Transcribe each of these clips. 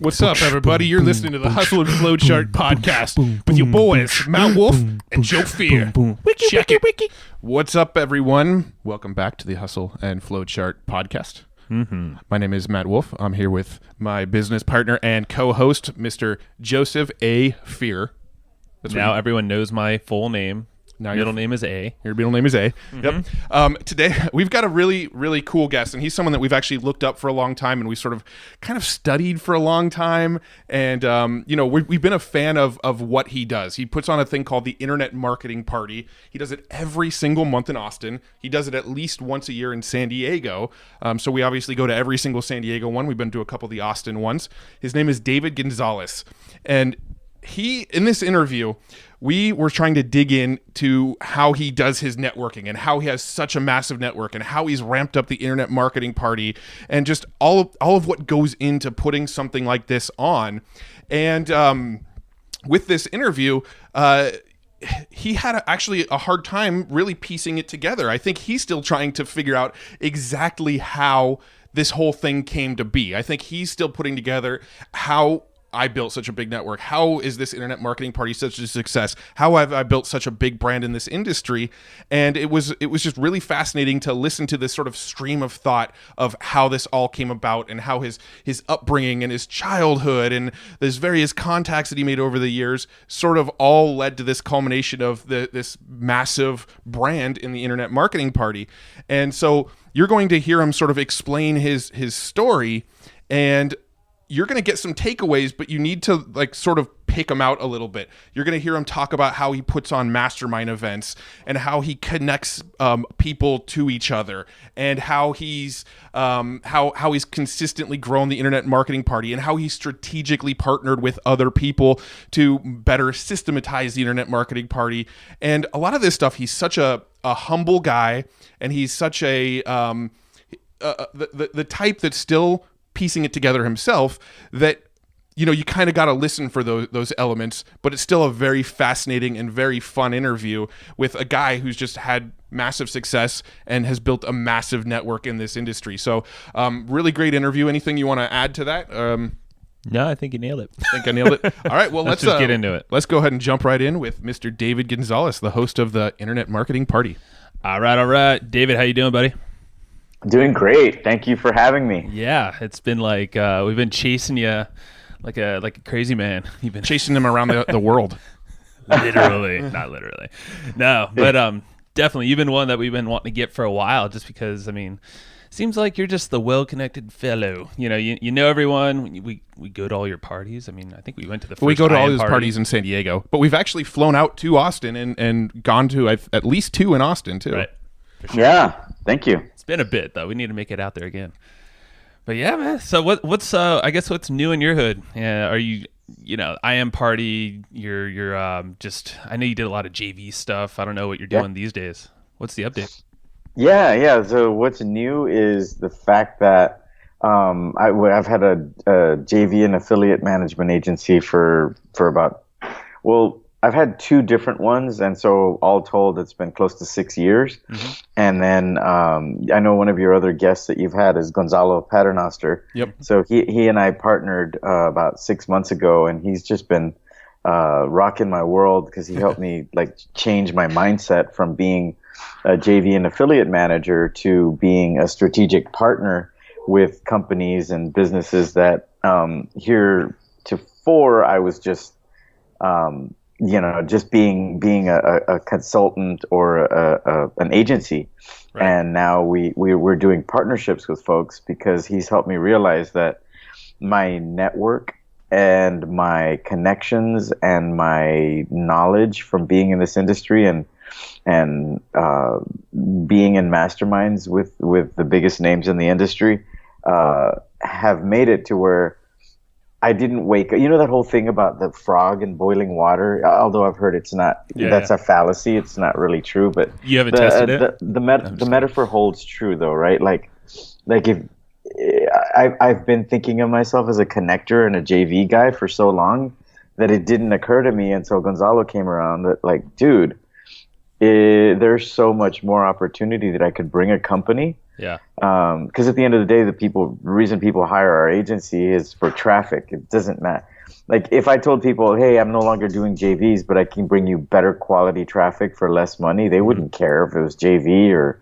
What's up, everybody? You're listening to the Hustle and Flowchart podcast with your boys, Matt Wolf and Joe Fear. Check it. What's up, everyone? Welcome back to the Hustle and Flowchart podcast. My name is Matt Wolf. I'm here with my business partner and co-host, Mr. Joseph A. Fear. Now everyone knows my full name. Now middle name is A. Your middle name is A. Yep. Today we've got a really, really cool guest, and he's someone that we've actually looked up for a long time, and we sort of kind of studied for a long time. And we've been a fan of what he does. He puts on a thing called the Internet Marketing Party. He does it every single month in Austin. He does it at least once a year in San Diego. So we obviously go to every single San Diego one. We've been to a couple of the Austin ones. His name is David Gonzalez, and in this interview, we were trying to dig into how he does his networking and how he has such a massive network and how he's ramped up the Internet Marketing Party and just all of what goes into putting something like this on. And with this interview, he had actually a hard time really piecing it together. I think he's still trying to figure out exactly how this whole thing came to be. I think he's still putting together how I built such a big network. How is this Internet Marketing Party such a success? How have I built such a big brand in this industry? And it was just really fascinating to listen to this sort of stream of thought of how this all came about and how his upbringing and his childhood and those various contacts that he made over the years sort of all led to this culmination of this massive brand in the Internet Marketing Party. And so you're going to hear him sort of explain his story, and you're going to get some takeaways, but you need to sort of pick them out a little bit. You're going to hear him talk about how he puts on mastermind events and how he connects people to each other, and how he's how he's consistently grown the Internet Marketing Party, and how he's strategically partnered with other people to better systematize the Internet Marketing Party. And a lot of this stuff, he's such a humble guy, and he's such the type that's still piecing it together himself, that you kind of got to listen for those elements, but it's still a very fascinating and very fun interview with a guy who's just had massive success and has built a massive network in this industry. So really great interview. Anything you want to add to that? No, I think you nailed it. I think I nailed it. All right, well, let's just get into it. Let's go ahead and jump right in with Mr. David Gonzalez, the host of the Internet Marketing Party. All right. David, how you doing, buddy? Doing great. Thank you for having me. Yeah, it's been like we've been chasing you like a crazy man. You've been chasing him around the world. Literally, not literally. No, but definitely you've been one that we've been wanting to get for a while, just because seems like you're just the well-connected fellow. You know everyone. We go to all your parties. I think we went to the first we go to all these party. parties in San Diego, but we've actually flown out to Austin and gone to at least two in Austin too. Right. Sure. Yeah. Thank you. It's been a bit though. We need to make it out there again. But yeah, man. So what's what's new in your hood? Are you IM Party? You're just. I know you did a lot of JV stuff. I don't know what you're doing these days. What's the update? Yeah. So what's new is the fact that I've had a JV and affiliate management agency for about I've had two different ones, and so all told, it's been close to 6 years. Mm-hmm. And then I know one of your other guests that you've had is Gonzalo Paternoster. Yep. So he and I partnered about 6 months ago, and he's just been rocking my world because he helped me change my mindset from being a JV and affiliate manager to being a strategic partner with companies and businesses that heretofore I was just just being a consultant or an agency. Right. And now we're doing partnerships with folks because he's helped me realize that my network and my connections and my knowledge from being in this industry and being in masterminds with the biggest names in the industry have made it to where I didn't wake up. That whole thing about the frog in boiling water, although I've heard it's not, that's a fallacy. It's not really true, but you haven't tested it? The metaphor holds true though, right? Like if I've been thinking of myself as a connector and a JV guy for so long that it didn't occur to me until Gonzalo came around that dude, there's so much more opportunity that I could bring a company Yeah. Because at the end of the day, the reason people hire our agency is for traffic. It doesn't matter. Like if I told people, hey, I'm no longer doing JVs, but I can bring you better quality traffic for less money, they wouldn't care if it was JV or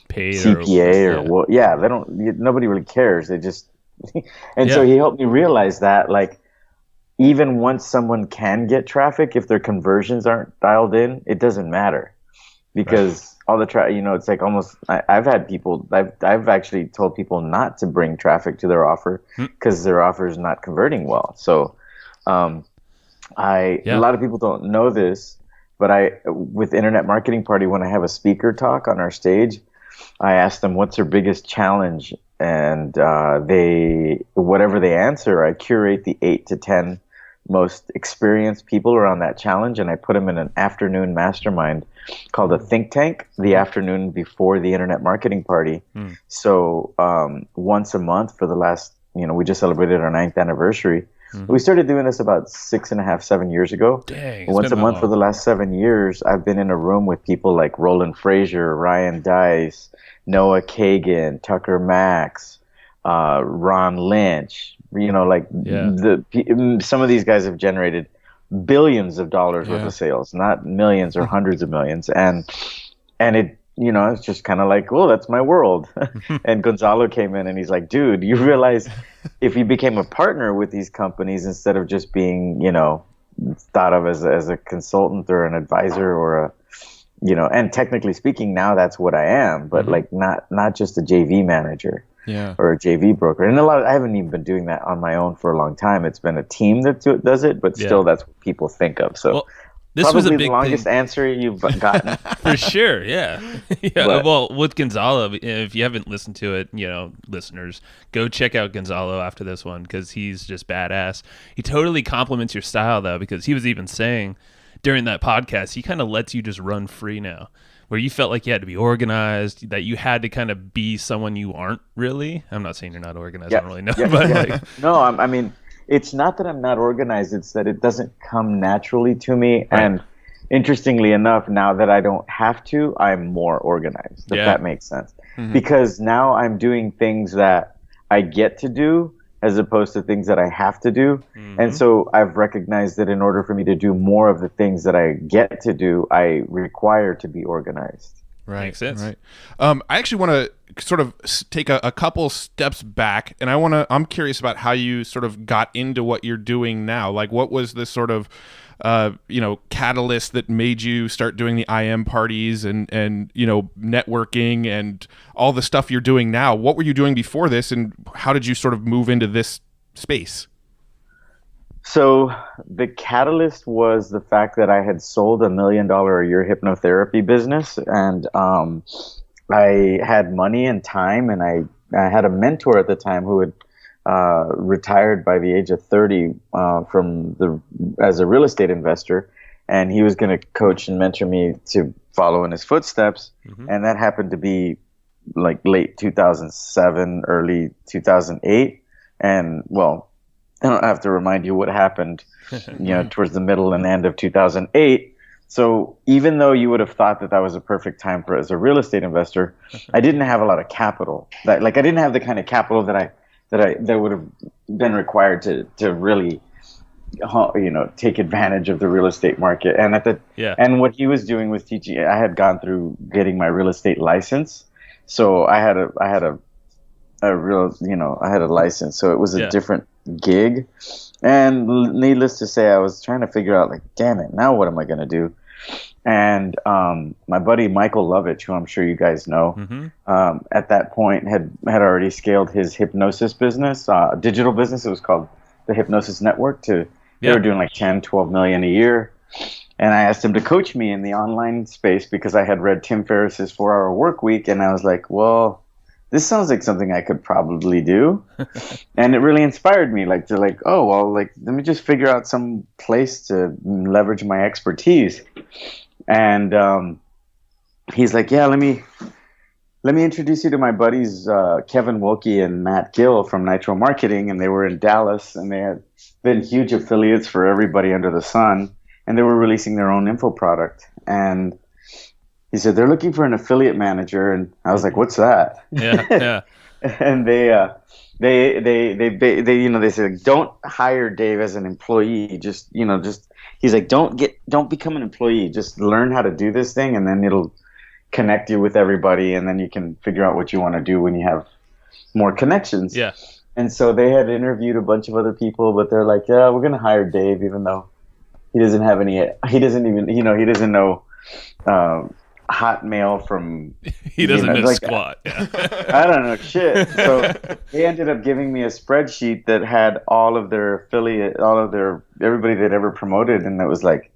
Paid CPA or yeah. well, yeah, they don't. Nobody really cares. They just, and Yeah. so he helped me realize that, like, even once someone can get traffic, if their conversions aren't dialed in, it doesn't matter because all the it's like almost. I've had people. I've actually told people not to bring traffic to their offer because their offer is not converting well. So, a lot of people don't know this, but with Internet Marketing Party, when I have a speaker talk on our stage, I ask them what's their biggest challenge, and whatever they answer, I curate the 8 to 10 most experienced people around that challenge, and I put them in an afternoon mastermind called a think tank the afternoon before the Internet Marketing Party. So once a month for the last, we just celebrated our 9th anniversary. We started doing this about 6.5, 7 years ago. Dang, once a month for the last 7 years, I've been in a room with people like Roland Frazier, Ryan Dice, Noah Kagan, Tucker Max, Ron Lynch. Some of these guys have generated billions of dollars worth of sales, not millions or hundreds of millions. And it, it's just kind of like, well, that's my world. And Gonzalo came in and he's like, dude, you realize if you became a partner with these companies instead of just being, thought of as a consultant or an advisor or and technically speaking, now that's what I am, but like not just a JV manager or a JV broker. And I haven't even been doing that on my own for a long time. It's been a team that does it, but still that's what people think of. So. Well, this probably was a big the longest answer you've gotten. For sure, yeah. Well, with Gonzalo, if you haven't listened to it, listeners, go check out Gonzalo after this one because he's just badass. He totally complements your style, though, because he was even saying during that podcast, he kind of lets you just run free now, where you felt like you had to be organized, that you had to kind of be someone you aren't really. I'm not saying you're not organized. I don't really know. But no, I mean, it's not that I'm not organized. It's that it doesn't come naturally to me. Right. And interestingly enough, now that I don't have to, I'm more organized, if that makes sense. Because now I'm doing things that I get to do as opposed to things that I have to do. And so I've recognized that in order for me to do more of the things that I get to do, I require to be organized. Right. Makes sense. Right. I actually want to sort of take a couple steps back, and I'm curious about how you sort of got into what you're doing now. Like, what was this sort of catalyst that made you start doing the IM parties and networking and all the stuff you're doing now? What were you doing before this, and how did you sort of move into this space? So the catalyst was the fact that I had sold $1 million a year hypnotherapy business, and I had money and time, and I had a mentor at the time who had retired by the age of 30 as a real estate investor, and he was going to coach and mentor me to follow in his footsteps. And that happened to be like late 2007, early 2008. And well, I don't have to remind you what happened, towards the middle and end of 2008. So even though you would have thought that was a perfect time as a real estate investor, I didn't have a lot of capital. I didn't have the kind of capital that would have been required to really, take advantage of the real estate market. And and what he was doing was teaching. I had gone through getting my real estate license, so I had a license. So it was a different gig. And needless to say, I was trying to figure out, like, damn it, now what am I going to do? And my buddy Michael Lovitch, who I'm sure you guys know, at that point had already scaled his hypnosis business, digital business. It was called the Hypnosis Network. They were doing like 10, 12 million a year. And I asked him to coach me in the online space because I had read Tim Ferriss's 4-Hour Work Week, and I was like, well, this sounds like something I could probably do. And it really inspired me, let me just figure out some place to leverage my expertise. And he's like, yeah, let me introduce you to my buddies, Kevin Wilkie and Matt Gill from Nitro Marketing. And they were in Dallas, and they had been huge affiliates for everybody under the sun. And they were releasing their own info product. And he said they're looking for an affiliate manager, and I was like, what's that? Yeah, yeah. And they said, don't hire Dave as an employee. Just he's like, don't become an employee. Just learn how to do this thing, and then it'll connect you with everybody, and then you can figure out what you want to do when you have more connections. Yeah. And so they had interviewed a bunch of other people, but they're like, yeah, we're going to hire Dave, even though he doesn't know Hotmail from. He doesn't know like, squat. Yeah. I don't know shit. So they ended up giving me a spreadsheet that had all of their affiliate, everybody they'd ever promoted, and it was like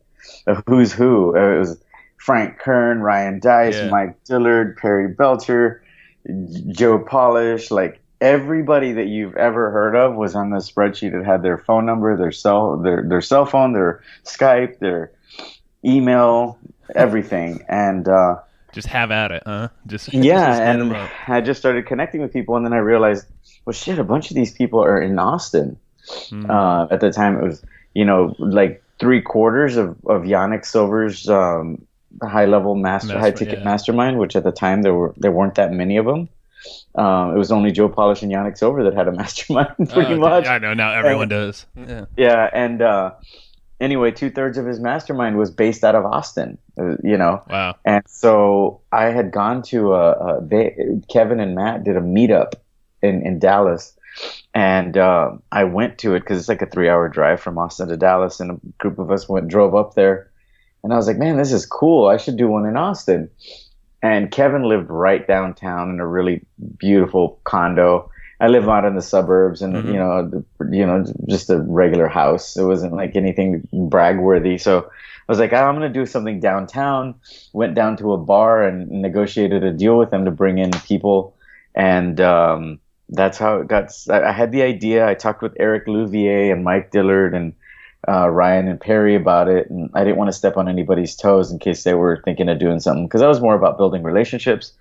a who's who. It was Frank Kern, Ryan Dice, Mike Dillard, Perry Belcher, Joe Polish, like everybody that you've ever heard of was on the spreadsheet. It had their phone number, their cell phone, their Skype, their email, everything. And just have at it, huh? Just and I just started connecting with people, and then I realized, well, shit, a bunch of these people are in Austin. At the time, it was like 3/4 of Yannick Silver's high ticket mastermind, which at the time there weren't that many of them. It was only Joe Polish and Yannick Silver that had a mastermind, pretty much. I know, now everyone does. Yeah, and anyway, 2/3 of his mastermind was based out of Austin. Wow. And so I had gone to Kevin and Matt did a meetup in Dallas, and I went to it because it's like a 3-hour drive from Austin to Dallas, and a group of us drove up there, and I was like, man, this is cool. I should do one in Austin. And Kevin lived right downtown in a really beautiful condo. I live out in the suburbs, and just a regular house. It wasn't like anything brag worthy. So I was like, I'm going to do something downtown. Went down to a bar and negotiated a deal with them to bring in people, and that's how it got. I had the idea. I talked with Eric Louvier and Mike Dillard and Ryan and Perry about it, and I didn't want to step on anybody's toes in case they were thinking of doing something, because I was more about building relationships.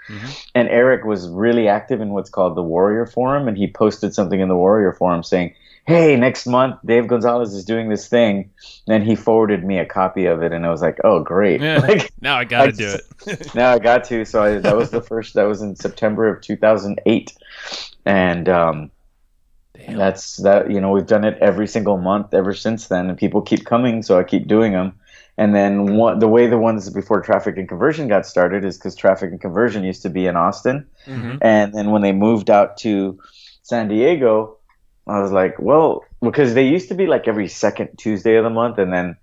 And Eric was really active in what's called the Warrior Forum, and he posted something in the Warrior Forum saying, hey, next month Dave Gonzalez is doing this thing, and he forwarded me a copy of it, and I was like, oh great. Now I gotta do it. Now I got to. So that was that was in September of 2008, and that's that. We've done it every single month ever since then, and people keep coming, so I keep doing them. And then the way the ones before Traffic and Conversion got started is because Traffic and Conversion used to be in Austin, and then when they moved out to San Diego, I was like, well, because they used to be like every second Tuesday of the month, and then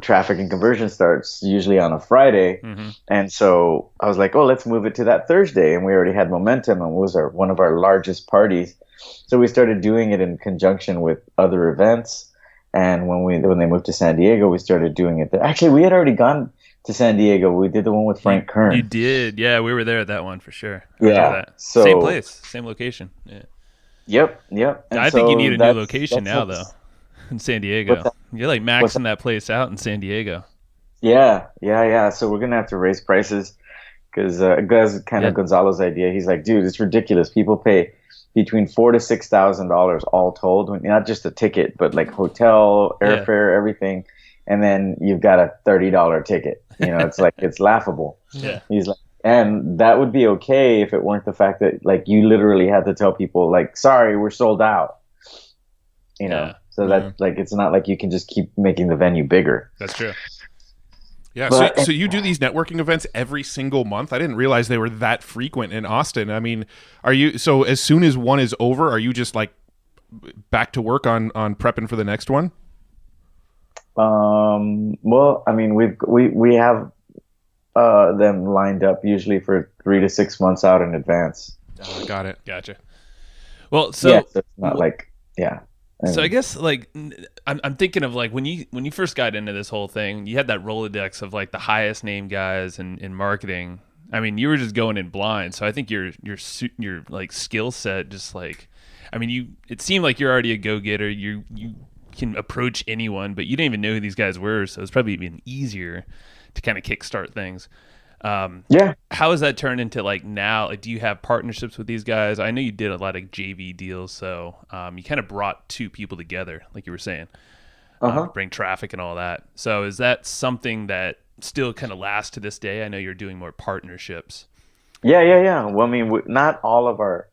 Traffic and Conversion starts usually on a Friday, and so I was like, oh, let's move it to that Thursday, and we already had momentum, and it was one of our largest parties. So we started doing it in conjunction with other events, and when they moved to San Diego, we started doing it there. Actually, we had already gone to San Diego. We did the one with Frank Kern. You did, yeah. We were there at that one for sure. So same place, same location. Yeah. Yep. And I think you need a new location now, though, in San Diego. You're like maxing that place out in San Diego. Yeah. So we're gonna have to raise prices because Gonzalo's idea. He's like, dude, it's ridiculous. People pay between $4,000 to $6,000 all told, not just a ticket, but like hotel, airfare, everything. And then you've got a $30 ticket. It's like, it's laughable. Yeah. He's like, and that would be okay if it weren't the fact that like you literally had to tell people like, sorry, we're sold out. So that like, it's not like you can just keep making the venue bigger. That's true. Yeah, so you do these networking events every single month? I didn't realize they were that frequent in Austin. I mean, so as soon as one is over, are you just like back to work on prepping for the next one? Well, I mean, we have them lined up usually for 3 to 6 months out in advance. Oh, got it. Gotcha. Well, so it's not like, So I guess like I'm thinking of like when you first got into this whole thing, you had that Rolodex of like the highest name guys in marketing. I mean, you were just going in blind. So I think your like skill set just like, I mean, it seemed like you're already a go-getter. You can approach anyone, but you didn't even know who these guys were. So it's probably even easier to kind of kickstart things. How has that turned into like now? Like, do you have partnerships with these guys? I know you did a lot of JV deals, so you kind of brought two people together, like you were saying, bring traffic and all that. So is that something that still kind of last to this day? I know you're doing more partnerships. Yeah. Well, I mean, not all of our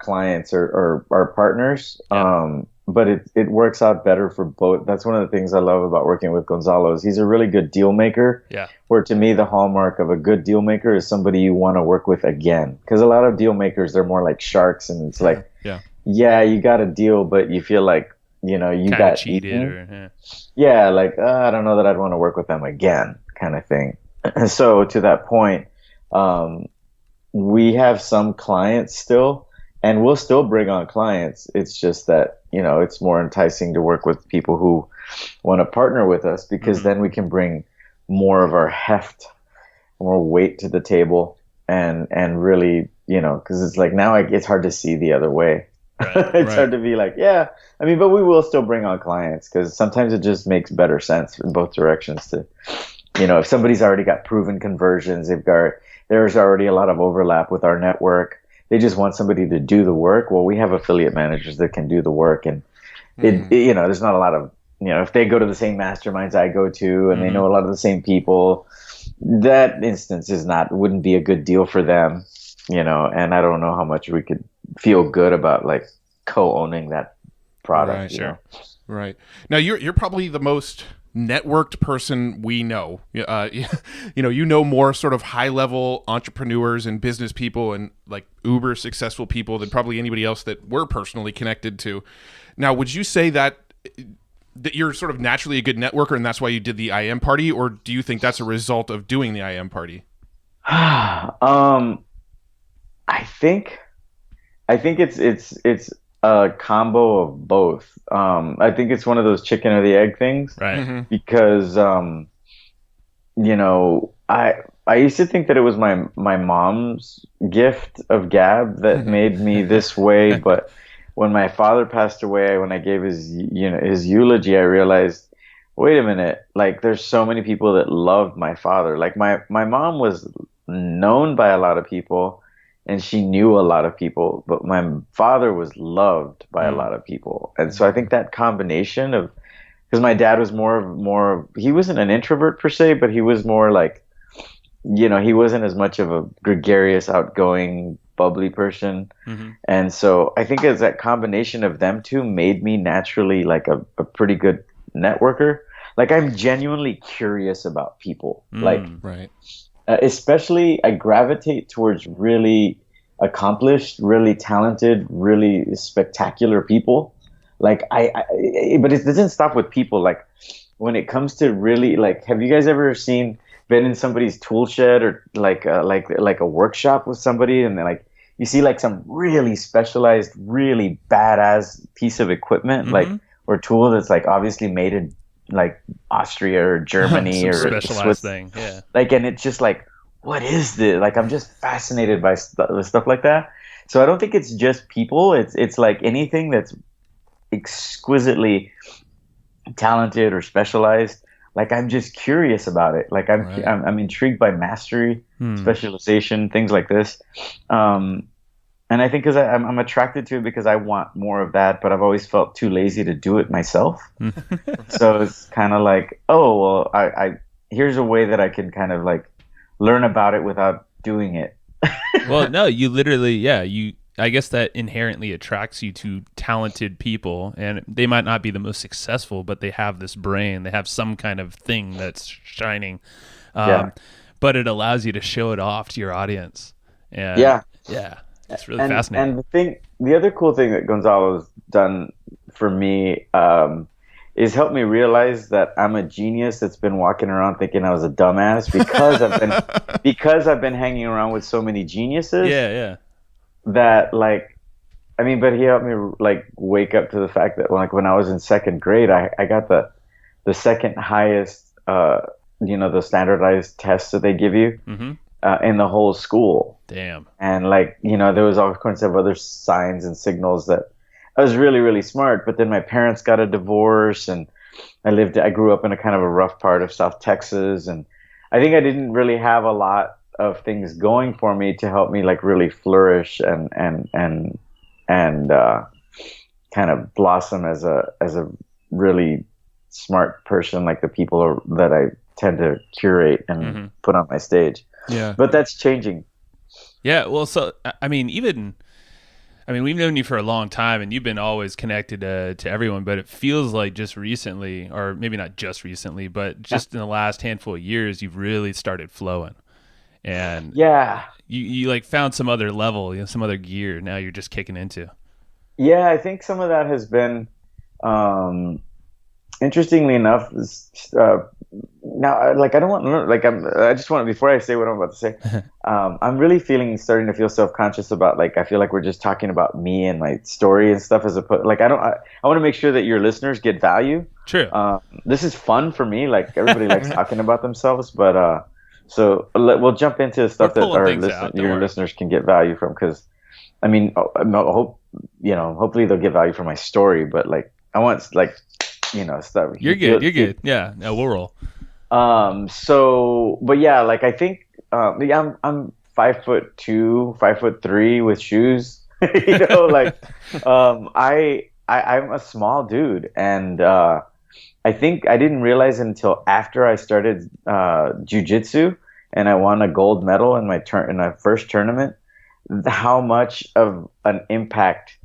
clients are partners, but it works out better for both. That's one of the things I love about working with Gonzalez. He's a really good deal maker. Yeah. Where to me, the hallmark of a good deal maker is somebody you want to work with again. Because a lot of deal makers, they're more like sharks, and it's like, yeah, you got a deal, but you feel like, you kinda got cheated, eaten. Like, I don't know that I'd want to work with them again, kind of thing. So to that point, we have some clients still, and we'll still bring on clients. It's just that, it's more enticing to work with people who want to partner with us, because then we can bring more of our heft, more weight to the table, and really, because it's like now it's hard to see the other way. It's hard to be like, but we will still bring on clients, because sometimes it just makes better sense in both directions to, if somebody's already got proven conversions, there's already a lot of overlap with our network. They just want somebody to do the work. Well, we have affiliate managers that can do the work, and there's not a lot of, if they go to the same masterminds I go to, and they know a lot of the same people, that instance wouldn't be a good deal for them, and I don't know how much we could feel good about like co-owning that product. Right. Now you're probably the most networked person we know. More sort of high level entrepreneurs and business people and like uber successful people than probably anybody else that we're personally connected to. Now, would you say that you're sort of naturally a good networker and that's why you did the IM party, or do you think that's a result of doing the IM party? I think it's a combo of both. I think it's one of those chicken or the egg things, right? Because I used to think that it was my mom's gift of gab that made me this way, but when my father passed away, when I gave his eulogy, I realized, wait a minute, like there's so many people that loved my father. Like my mom was known by a lot of people, and she knew a lot of people, but my father was loved by a lot of people. And so I think that combination of, because my dad was more, he wasn't an introvert per se, but he was more like, he wasn't as much of a gregarious, outgoing, bubbly person. And so I think it's that combination of them two made me naturally like a pretty good networker. Like I'm genuinely curious about people. Especially I gravitate towards really accomplished, really talented, really spectacular people. Like but it doesn't stop with people. Like when it comes to really, like, have you guys ever been in somebody's tool shed or like a workshop with somebody, and then like you see like some really specialized, really badass piece of equipment, like or tool that's like obviously made in like Austria or Germany or specialized thing, like, and it's just like, what is this? Like I'm just fascinated by stuff like that. So I don't think it's just people. It's like anything that's exquisitely talented or specialized. Like I'm just curious about it. Like I'm intrigued by mastery, specialization, things like this. And I think because I'm attracted to it because I want more of that, but I've always felt too lazy to do it myself. So it's kind of like, oh, well, I here's a way that I can kind of like learn about it without doing it. Well, no, you literally, I guess that inherently attracts you to talented people, and they might not be the most successful, but they have this brain, they have some kind of thing that's shining. But it allows you to show it off to your audience. And it's really fascinating. And the other cool thing that Gonzalo's done for me is helped me realize that I'm a genius that's been walking around thinking I was a dumbass because I've been hanging around with so many geniuses. That like, I mean, but he helped me like wake up to the fact that like when I was in second grade, I got the second highest, the standardized tests that they give you in the whole school. Damn. And like, there was all kinds of other signs and signals that I was really, really smart. But then my parents got a divorce, and I grew up in a kind of a rough part of South Texas, and I think I didn't really have a lot of things going for me to help me like really flourish and kind of blossom as a really smart person, like the people that I tend to curate and put on my stage. Yeah. But that's changing. Yeah. Well, so I mean, we've known you for a long time, and you've been always connected to everyone. But it feels like just recently, or maybe not just recently, but just in the last handful of years, you've really started flowing. And you like found some other level, some other gear. Now you're just kicking into. Yeah, I think some of that has been, interestingly enough, now, like, I don't want, like, I just want, before I say what I'm about to say, I'm really starting to feel self-conscious about, like, I feel like we're just talking about me and my story and stuff as opposed, like, I want to make sure that your listeners get value. True. This is fun for me. Like, everybody likes talking about themselves, but, so we'll jump into stuff that your listeners can get value from. Cause I mean, hopefully they'll get value from my story, but like, I want like, stuff. You're good. Yeah. No, we'll roll. So, but yeah, like I think, I'm 5'2", 5'3" with shoes, like, I'm a small dude. And, I think I didn't realize until after I started, jujitsu and I won a gold medal in my first tournament, how much of an impact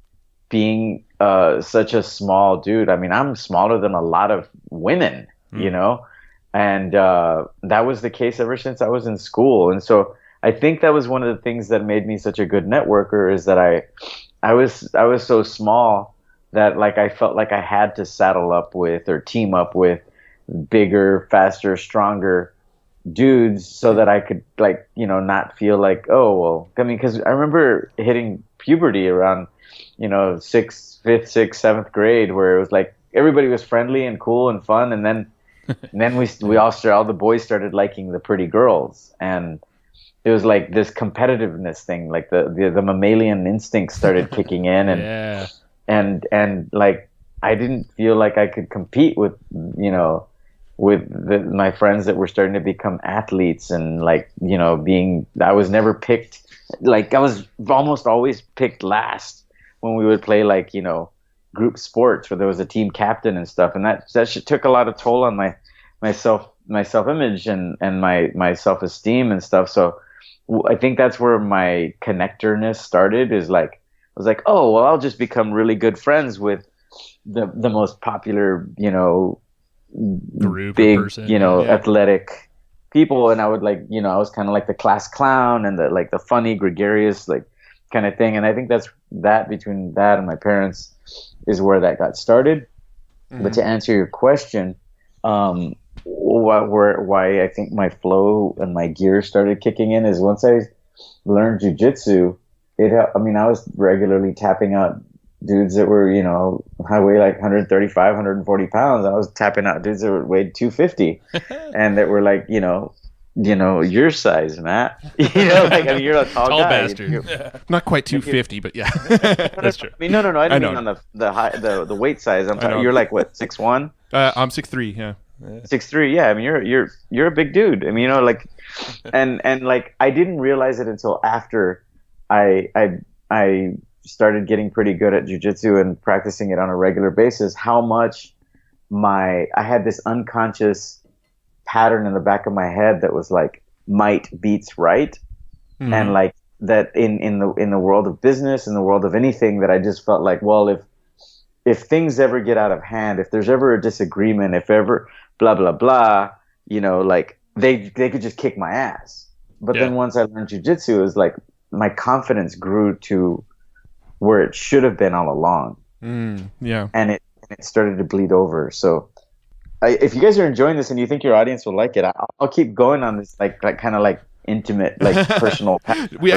being, such a small dude. I mean, I'm smaller than a lot of women, and that was the case ever since I was in school. And so I think that was one of the things that made me such a good networker, is that I was so small that like I felt like I had to saddle up with or team up with bigger, faster, stronger dudes so that I could like, not feel like, oh, well, I mean, because I remember hitting puberty around, 5th, 6th, 7th grade, where it was like everybody was friendly and cool and fun, and then all the boys started liking the pretty girls, and it was like this competitiveness thing, like the mammalian instinct started kicking in, and and like I didn't feel like I could compete with my friends that were starting to become athletes, and like I was never picked, like I was almost always picked last when we would play like group sports where there was a team captain and stuff, and that shit took a lot of toll on my self image and my self esteem and stuff. So I think that's where my connectorness started, is like I was like, oh well, I'll just become really good friends with the most popular group, big person, athletic people, and I would like I was kind of like the class clown and the funny, gregarious, like kind of thing. And I think between that and my parents is where that got started. But to answer your question, why I think my flow and my gear started kicking in is once I learned jujitsu, I was regularly tapping out dudes that were, I weigh like 135, 140 pounds. I was tapping out dudes that weighed 250 and that were like, your size, Matt. You're a tall guy. Bastard. Not quite 250, but yeah. That's true. No. I didn't mean on the weight size. I'm talking. You're like what, 6'1"? I'm 6'3", yeah. 6'3", yeah. I mean, you're a big dude. I mean, like, and like I didn't realize it until after I started getting pretty good at jiu-jitsu and practicing it on a regular basis, how much I had this unconscious pattern in the back of my head that was like might beats right. And like that in the world of business, in the world of anything, that I just felt like, well, if things ever get out of hand, if there's ever a disagreement, if ever blah blah blah, like they could just kick my ass. But then once I learned jiu-jitsu, it was like my confidence grew to where it should have been all along. And it started to bleed over. So if you guys are enjoying this and you think your audience will like it, I'll keep going on this like kind of like intimate, like personal path. We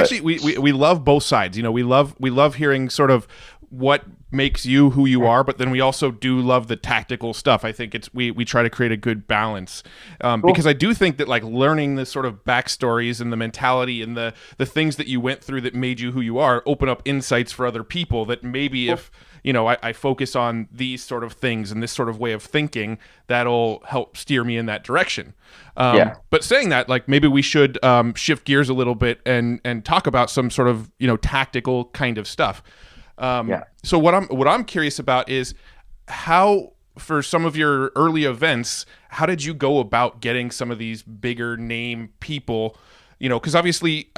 love both sides. We love hearing sort of what makes you who you are, but then we also do love the tactical stuff. I think we try to create a good balance, because I do think that like learning the sort of backstories and the mentality and the things that you went through that made you who you are open up insights for other people that maybe if I focus on these sort of things and this sort of way of thinking, that'll help steer me in that direction. But saying that, like maybe we should shift gears a little bit and talk about some sort of tactical kind of stuff. So what I'm curious about is how for some of your early events, how did you go about getting some of these bigger name people? Because obviously,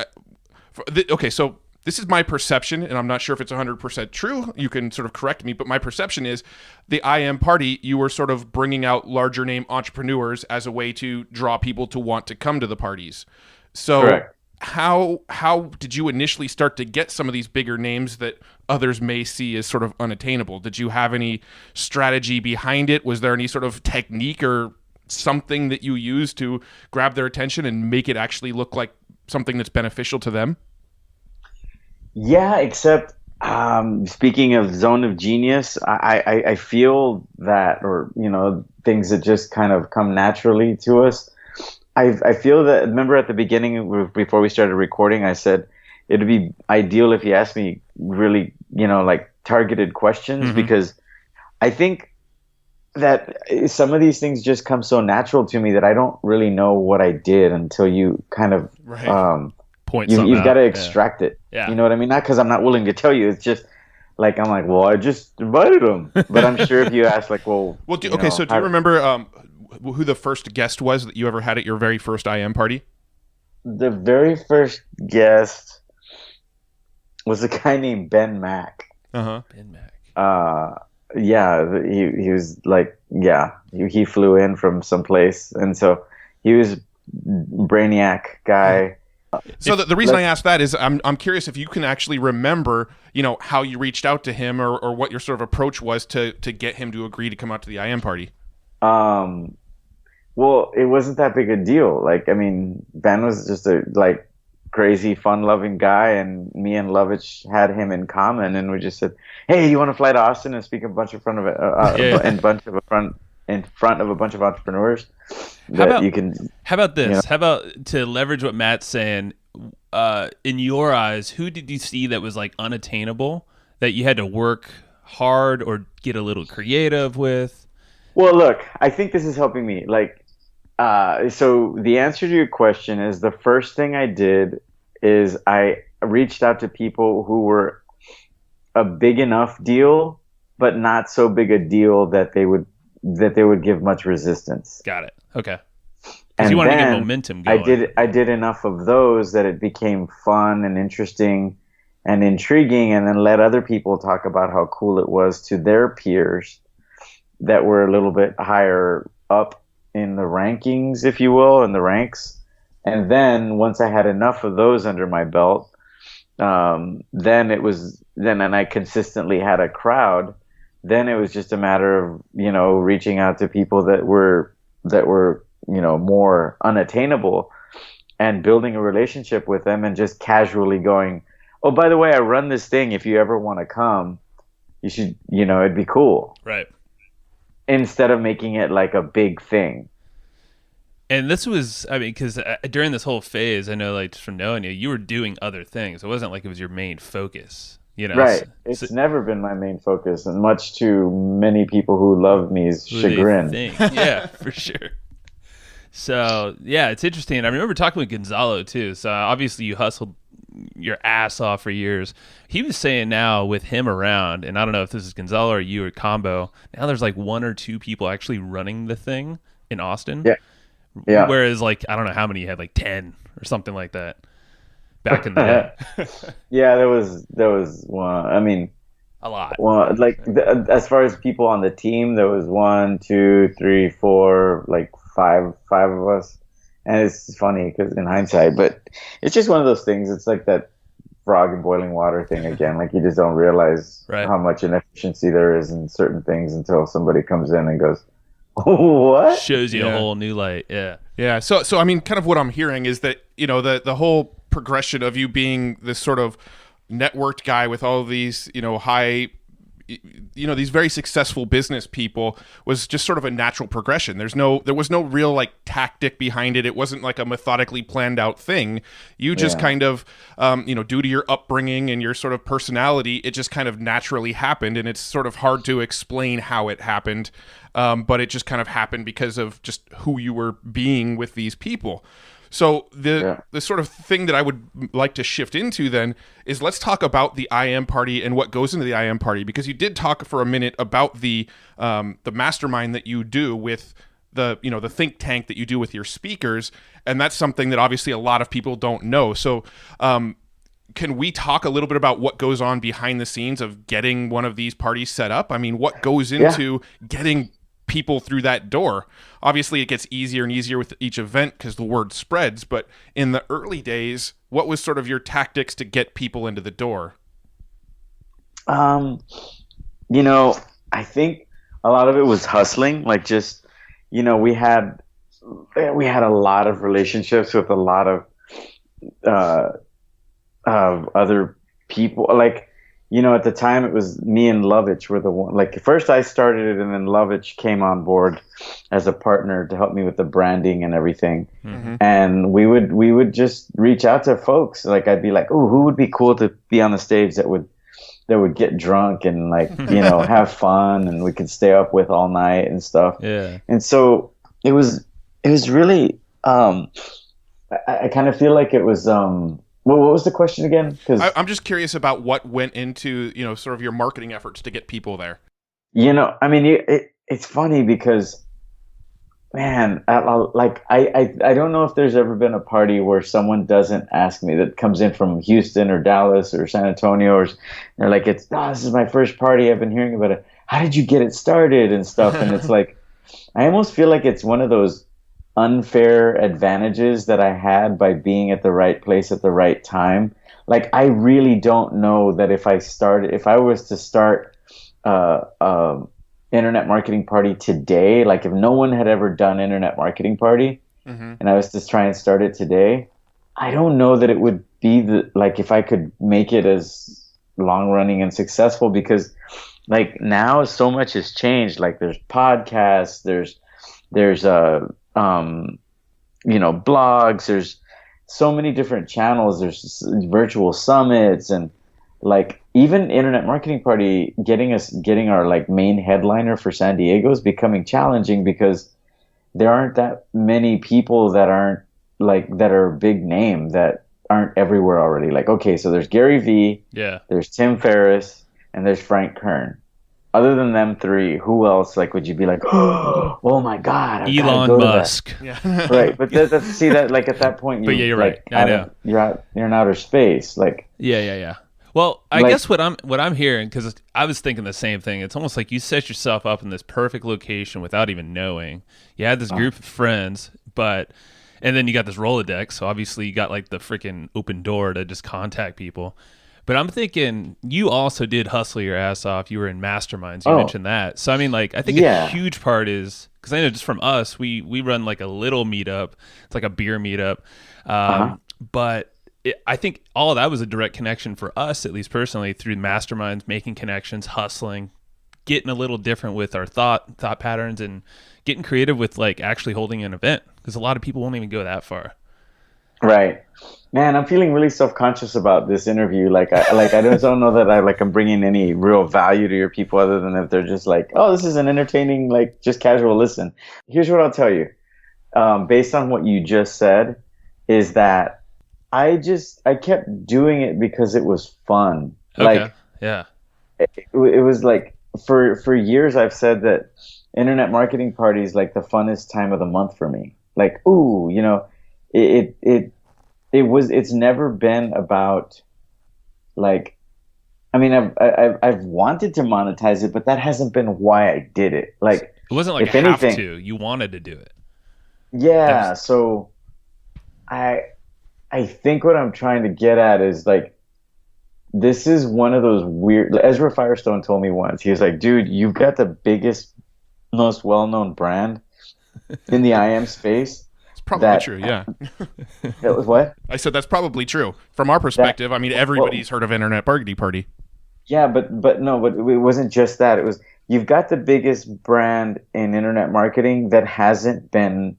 okay, so this is my perception, and I'm not sure if it's 100% true. You can sort of correct me, but my perception is the IM party, you were sort of bringing out larger name entrepreneurs as a way to draw people to want to come to the parties. So Correct. How did you initially start to get some of these bigger names that others may see as sort of unattainable? Did you have any strategy behind it? Was there any sort of technique or something that you used to grab their attention and make it actually look like something that's beneficial to them? Yeah, except speaking of zone of genius, I feel that, or things that just kind of come naturally to us. I feel that, remember at the beginning before we started recording, I said it'd be ideal if you asked me really, like targeted questions, because I think that some of these things just come so natural to me that I don't really know what I did until you kind of you've got to extract it. Yeah. You know what I mean? Not because I'm not willing to tell you. It's just like I'm like, well, I just invited him. But I'm sure if you ask, like, well, do you remember who the first guest was that you ever had at your very first IM party? The very first guest was a guy named Ben Mack. Ben Mack. Yeah, he was like, he flew in from someplace, and so he was brainiac guy. So the reason I asked that is I'm curious if you can actually remember, how you reached out to him or what your sort of approach was to get him to agree to come out to the IM party. Well, it wasn't that big a deal. Like, I mean, Ben was just a crazy, fun-loving guy, and me and Lovitch had him in common, and we just said, "Hey, you want to fly to Austin and speak in front of a bunch of entrepreneurs?" How about this? How about to leverage what Matt's saying? In your eyes, who did you see that was like unattainable that you had to work hard or get a little creative with? Well, look, I think this is helping me. So the answer to your question is the first thing I did is I reached out to people who were a big enough deal, but not so big a deal that they would give much resistance. Got it. Okay. And you want to then get momentum going. I did enough of those that it became fun and interesting and intriguing, and then let other people talk about how cool it was to their peers that were a little bit higher up in the rankings, if you will, in the ranks. And then once I had enough of those under my belt, then I consistently had a crowd. Then it was just a matter of, reaching out to people that were, more unattainable and building a relationship with them and just casually going, "Oh, by the way, I run this thing. If you ever want to come, you should, it'd be cool." Right. Instead of making it like a big thing. And this was, because during this whole phase, I know, just from knowing you were doing other things. It wasn't like it was your main focus, Right. It's never been my main focus, and much to many people who love me's chagrin. Yeah, for sure. So, yeah, it's interesting. I remember talking with Gonzalez, too. So, obviously, you hustled your ass off for years. He was saying now with him around, and I don't know if this is Gonzalo or you or combo, now there's like one or two people actually running the thing in Austin. Yeah. Whereas I don't know how many you had, 10 or something like that back in the day. Yeah, there was one. I mean, a lot. Well, as far as people on the team, there was 1, 2, 3, 4, five of us. And it's funny because in hindsight, but it's just one of those things. It's like that frog in boiling water thing again. You just don't realize how much inefficiency there is in certain things until somebody comes in and goes, "What?" Shows you a whole new light. Yeah. Yeah. So I mean, kind of what I'm hearing is that, the whole progression of you being this sort of networked guy with all of these, high, these very successful business people was just sort of a natural progression. There was no real tactic behind it. It wasn't like a methodically planned out thing. You just kind of, due to your upbringing and your sort of personality, it just kind of naturally happened. And it's sort of hard to explain how it happened. But it just kind of happened because of just who you were being with these people. So the sort of thing that I would like to shift into then is let's talk about the IM party and what goes into the IM party, because you did talk for a minute about the mastermind that you do with the think tank that you do with your speakers, and that's something that obviously a lot of people don't know. So can we talk a little bit about what goes on behind the scenes of getting one of these parties set up? I mean, what goes into getting people through that door? Obviously it gets easier and easier with each event because the word spreads, but in the early days, what was sort of your tactics to get people into the door? I think a lot of it was hustling, like just, we had a lot of relationships with a lot of other people. Like, at the time it was me and Lovitch were the one. Like first I started it, and then Lovitch came on board as a partner to help me with the branding and everything. Mm-hmm. And we would just reach out to folks. Like I'd be like, "Oh, who would be cool to be on the stage that would get drunk and like have fun, and we could stay up with all night and stuff." Yeah. And so it was really I kind of feel like it was what was the question again? Because I'm just curious about what went into sort of your marketing efforts to get people there. I mean, it's funny because, man, I don't know if there's ever been a party where someone doesn't ask me, that comes in from Houston or Dallas or San Antonio, or they're like, this is my first party, I've been hearing about it. How did you get it started and stuff? And it's like, I almost feel like it's one of those unfair advantages that I had by being at the right place at the right time. Like I really don't know that if I was to start internet marketing party today, like if no one had ever done internet marketing party, mm-hmm. and I was to try and start it today, I don't know that it would be like if I could make it as long running and successful, because like now so much has changed. Like there's podcasts, there's blogs, there's so many different channels, there's virtual summits, and like even internet marketing party, getting our like main headliner for San Diego is becoming challenging because there aren't that many people that are big name that aren't everywhere already. Like, okay, so there's Gary Vee, there's Tim Ferriss, and there's Frank Kern. Other than them three, who else would you be like, oh my God, Elon Musk? Yeah. Right, but see that like at that point, you're right. I know you're in outer space, like. Yeah. Well, I guess what I'm hearing, because I was thinking the same thing. It's almost like you set yourself up in this perfect location without even knowing. You had this group of friends, and then you got this Rolodex. So obviously you got like the freaking open door to just contact people. But I'm thinking you also did hustle your ass off. You were in masterminds. You mentioned that. So, I mean, like, I think a huge part is, because I know just from us, we run like a little meetup. It's like a beer meetup. But I think all of that was a direct connection for us, at least personally, through masterminds, making connections, hustling, getting a little different with our thought patterns, and getting creative with like actually holding an event, because a lot of people won't even go that far. Right. Man, I'm feeling really self-conscious about this interview. I don't know that I'm bringing any real value to your people, other than if they're just like, oh, this is an entertaining, like just casual listen. Here's what I'll tell you. Based on what you just said, is that I kept doing it because it was fun. Okay. Yeah. It was like, for years I've said that internet marketing party is like the funnest time of the month for me. Like, ooh, it's never been about, like, I mean, I've wanted to monetize it, but that hasn't been why I did it. Like, it wasn't like if have anything, to. You wanted to do it. Yeah. So I think what I'm trying to get at is like, this is one of those weird. Ezra Firestone told me once. He was like, "Dude, you've got the biggest, most well-known brand in the IM space." Probably true, yeah. It was what? I said that's probably true. From our perspective, I mean, everybody's heard of Internet Marketing Party. Yeah, but it wasn't just that. It was, you've got the biggest brand in internet marketing that hasn't been,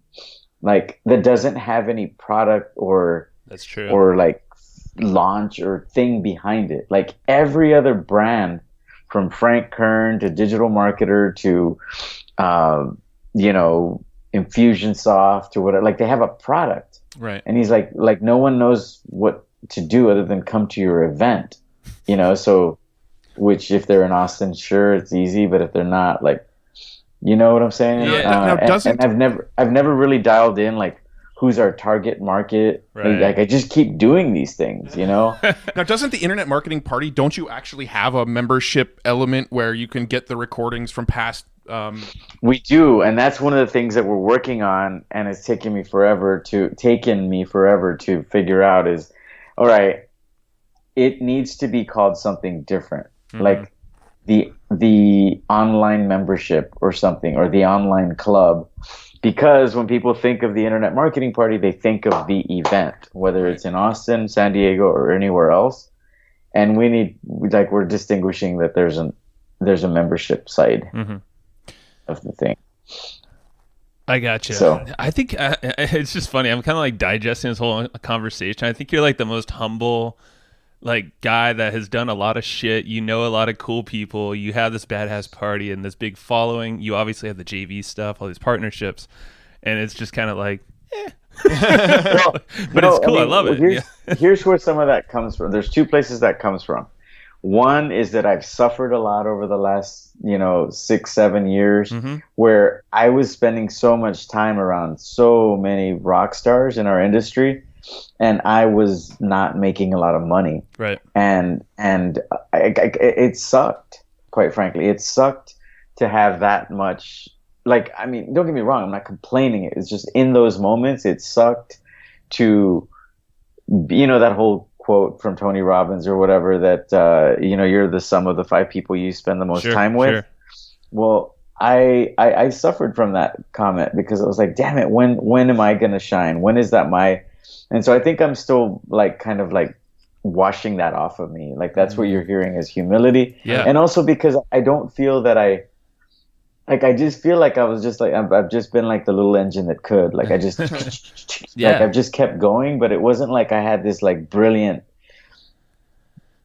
like, that doesn't have any product or that's true, or like launch or thing behind it. Like every other brand, from Frank Kern to Digital Marketer to Infusionsoft or whatever, like they have a product. Right. And he's like no one knows what to do other than come to your event, so which if they're in Austin, sure, it's easy, but if they're not, like, you know what I'm saying? Yeah. Now, And I've never really dialed in, like, who's our target market. Right. Like, I just keep doing these things, Now, doesn't the Internet Marketing Party, don't you actually have a membership element where you can get the recordings from past? We do, and that's one of the things that we're working on, and it's taken me forever to figure out is, all right, it needs to be called something different, like the online membership or something, or the online club. Because when people think of the Internet Marketing Party, they think of the event, whether it's in Austin, San Diego, or anywhere else. And we're distinguishing that there's a membership side of the thing. I gotcha. So I think it's just funny. I'm kind of like digesting this whole conversation. I think you're like the most humble, like, guy that has done a lot of shit. You know a lot of cool people. You have this badass party and this big following. You obviously have the JV stuff, all these partnerships, and it's just kind of like, but it's cool. I love it. Here's where some of that comes from. There's two places that comes from. One is that I've suffered a lot over the last, 6-7 years, where I was spending so much time around so many rock stars in our industry, and I was not making a lot of money. Right. And it sucked, quite frankly. It sucked to have that much. Like, I mean, don't get me wrong, I'm not complaining. It's just in those moments, it sucked to, that whole quote from Tony Robbins or whatever, that, you're the sum of the 5 people you spend the most time with. Sure. Well, I suffered from that comment because I was like, damn it, when am I going to shine? When is that and so I think I'm still like kind of like washing that off of me. Like, that's what you're hearing is humility. Yeah. And also because I don't feel that I just feel like I was just like, I've just been like the little engine that could, like, I just, like, I've just kept going, but it wasn't like I had this like brilliant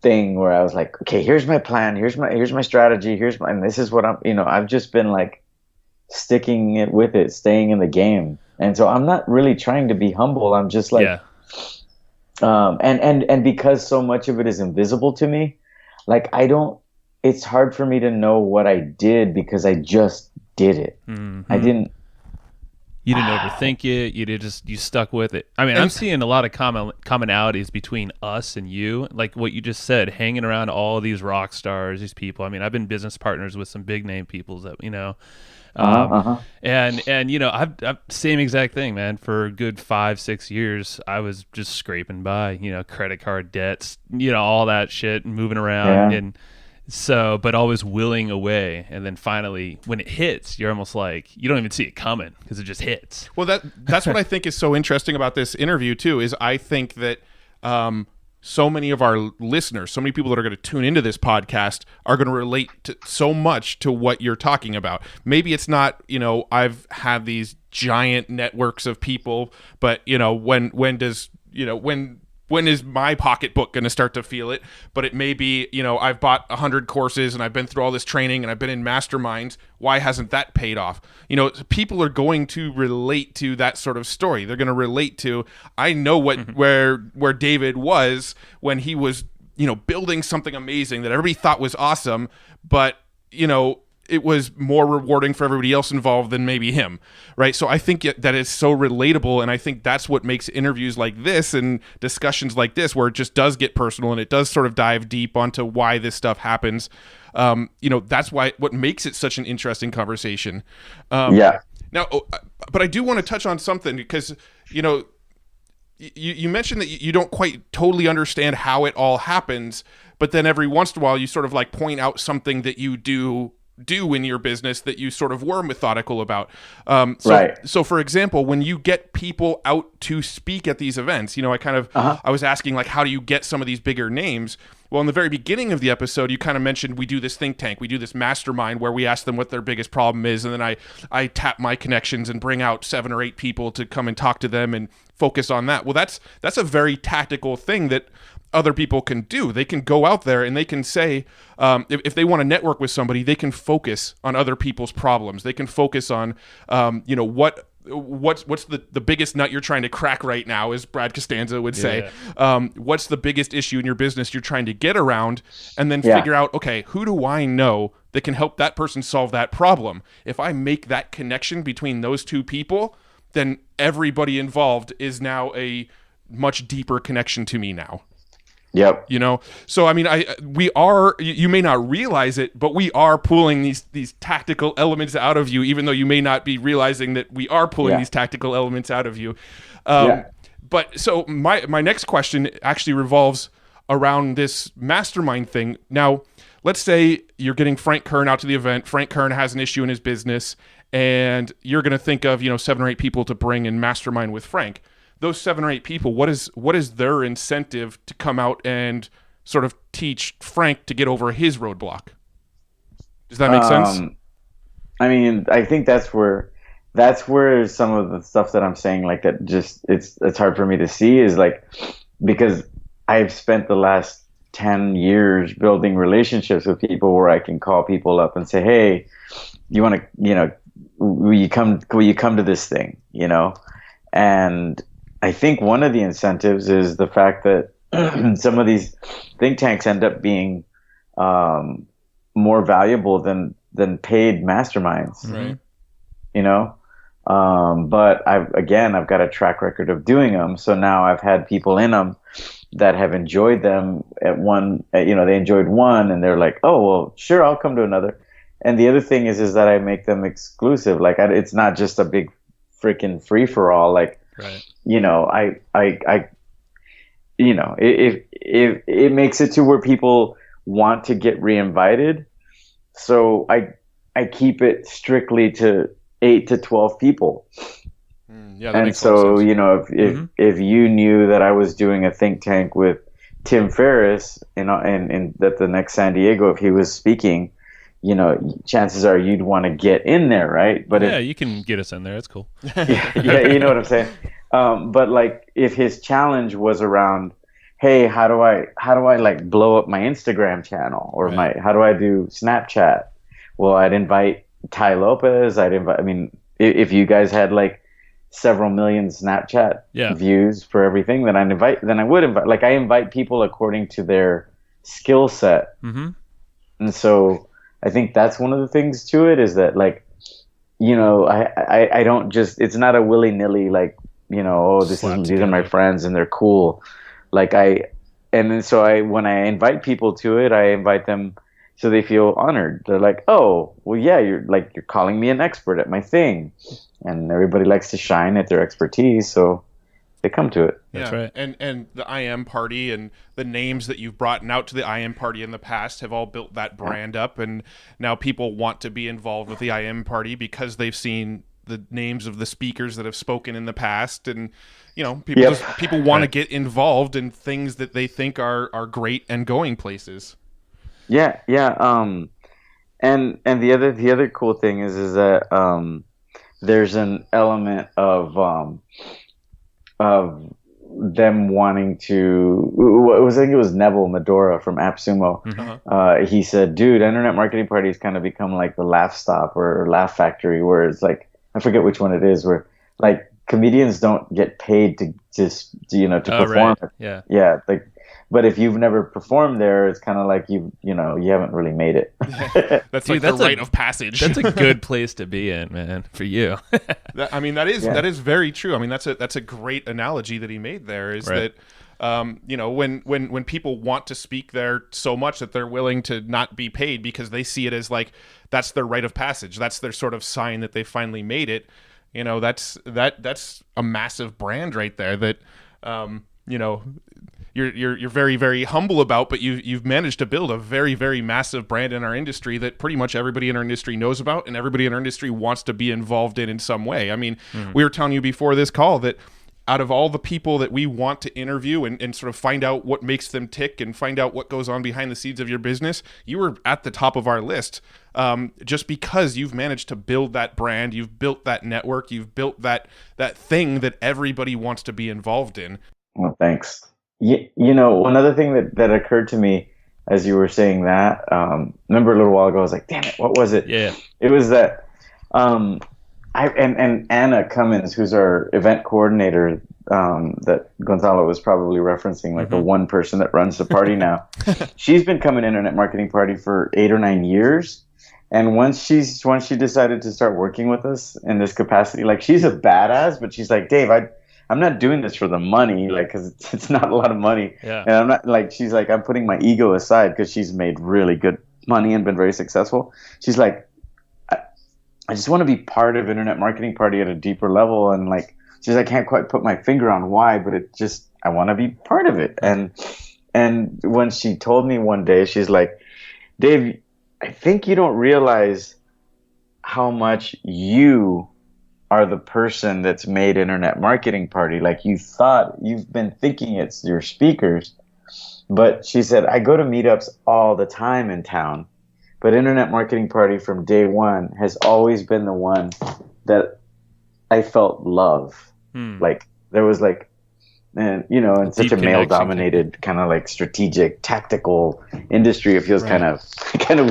thing where I was like, okay, here's my plan. Here's my strategy. And this is what I've just been like sticking it with it, staying in the game. And so I'm not really trying to be humble. I'm just like, and because so much of it is invisible to me, like, it's hard for me to know what I did because I just did it. You didn't overthink it. You stuck with it. I mean, I'm seeing a lot of commonalities between us and you, like what you just said, hanging around all these rock stars, these people. I mean, I've been business partners with some big name people that, and I've same exact thing, man. For a good 5-6 years, I was just scraping by, credit card debts, all that shit, and moving around. And so, but always willing away. And then finally, when it hits, you're almost like, you don't even see it coming because it just hits. Well, that's what I think is so interesting about this interview too, is I think that so many of our listeners, so many people that are going to tune into this podcast are going to relate to so much to what you're talking about. Maybe it's not, I've had these giant networks of people, but when is my pocketbook going to start to feel it? But it may be, I've bought 100 courses and I've been through all this training and I've been in masterminds. Why hasn't that paid off? People are going to relate to that sort of story. They're going to relate to, I know where David was when he was, building something amazing that everybody thought was awesome, but, it was more rewarding for everybody else involved than maybe him, right? So I think that is so relatable, and I think that's what makes interviews like this and discussions like this, where it just does get personal and it does sort of dive deep onto why this stuff happens. That's what makes it such an interesting conversation. Now, but I do want to touch on something because, you mentioned that you don't quite totally understand how it all happens, but then every once in a while you sort of like point out something that you do in your business that you sort of were methodical about. So for example, when you get people out to speak at these events, I was asking, like, how do you get some of these bigger names? Well, in the very beginning of the episode, you kind of mentioned we do this think tank, we do this mastermind where we ask them what their biggest problem is, and then I tap my connections and bring out 7 or 8 people to come and talk to them and focus on that. Well, that's a very tactical thing that other people can do. They can go out there and they can say, if they want to network with somebody, they can focus on other people's problems. They can focus on, what what's the biggest nut you're trying to crack right now, as Brad Costanza would say. What's the biggest issue in your business you're trying to get around, and then figure out, okay, who do I know that can help that person solve that problem? If I make that connection between those two people, then everybody involved is now a much deeper connection to me now. Yep. You know, so I mean, we are. You may not realize it, but we are pulling these tactical elements out of you, even though you may not be realizing that we are pulling these tactical elements out of you. But so my next question actually revolves around this mastermind thing. Now, let's say you're getting Frank Kern out to the event. Frank Kern has an issue in his business, and you're going to think of 7 or 8 people to bring and mastermind with Frank. Those 7 or 8 people, what is their incentive to come out and sort of teach Frank to get over his roadblock? Does that make sense? I mean, I think that's where some of the stuff that I'm saying, like, that just it's hard for me to see, is like, because I've spent the last 10 years building relationships with people where I can call people up and say, hey, you want to, will you come to this thing, and I think one of the incentives is the fact that some of these think tanks end up being more valuable than paid masterminds. Right. But I've got a track record of doing them. So now I've had people in them that have enjoyed them they enjoyed one and they're like, oh, well, sure, I'll come to another. And the other thing is that I make them exclusive. Like, it's not just a big freaking free for all. Like, right. If it makes it to where people want to get reinvited, so I keep it strictly to 8 to 12 people. Yeah, that and makes so sense. if you knew that I was doing a think tank with Tim Ferriss, and at the next San Diego, if he was speaking, chances are you'd want to get in there, right? But you can get us in there. That's cool. yeah, you know what I'm saying. But like, if his challenge was around, hey, how do I like blow up my Instagram channel, or how do I do Snapchat? Well, I'd invite Ty Lopez. If you guys had like several million Snapchat views for everything, then I would invite. Like, I invite people according to their skill set. And so I think that's one of the things to it, is that, like, I don't just, it's not a willy-nilly, like, these are my friends and they're cool. Like, when I invite people to it, I invite them so they feel honored. They're like, oh, well, yeah, you're calling me an expert at my thing. And everybody likes to shine at their expertise, so they come to it. Yeah. That's right. And the I Am Party and the names that you've brought out to the I Am Party in the past have all built that brand up, and now people want to be involved with the I Am Party because they've seen the names of the speakers that have spoken in the past, and people want to get involved in things that they think are great and going places. Yeah. And the other cool thing is that there's an element of them wanting to. I think it was Neville Medora from AppSumo. He said, "Dude, Internet Marketing Party has kind of become like the laugh stop or laugh factory, where it's like, I forget which one it is, where like comedians don't get paid to perform." Right. Yeah. Like, but if you've never performed there, it's kind of like you haven't really made it. That's the rite of passage. That's a good place to be in, man, for you. That is very true. I mean, that's a great analogy that he made there. Is that when people want to speak there so much that they're willing to not be paid because they see it as like that's their rite of passage. That's their sort of sign that they finally made it. That's a massive brand right there. That you're very, very humble about, but you've managed to build a very, very massive brand in our industry that pretty much everybody in our industry knows about, and everybody in our industry wants to be involved in some way. I mean, we were telling you before this call that out of all the people that we want to interview and sort of find out what makes them tick and find out what goes on behind the scenes of your business, you were at the top of our list, just because you've managed to build that brand, you've built that network, you've built that thing that everybody wants to be involved in. Well, thanks. One other thing that occurred to me as you were saying that, remember a little while ago, I was like, damn it, what was it? Yeah. It was that And Anna Cummins, who's our event coordinator, that Gonzalo was probably referencing, like the one person that runs the party now. She's been coming Internet Marketing Party for 8 or 9 years. And once she decided to start working with us in this capacity, like she's a badass, but she's like, Dave, I'm not doing this for the money, like, cause it's not a lot of money. Yeah. And I'm not like, she's like, I'm putting my ego aside because she's made really good money and been very successful. She's like, I just want to be part of Internet Marketing Party at a deeper level. And like, she's like, I can't quite put my finger on why, but I want to be part of it. And when she told me one day, she's like, Dave, I think you don't realize how much you are the person that's made Internet Marketing Party. Like you've been thinking it's your speakers, but she said, I go to meetups all the time in town, but Internet Marketing Party from day one has always been the one that I felt love. Like there was like, and you know, in such a male-dominated kind of like strategic, tactical industry, it feels kind of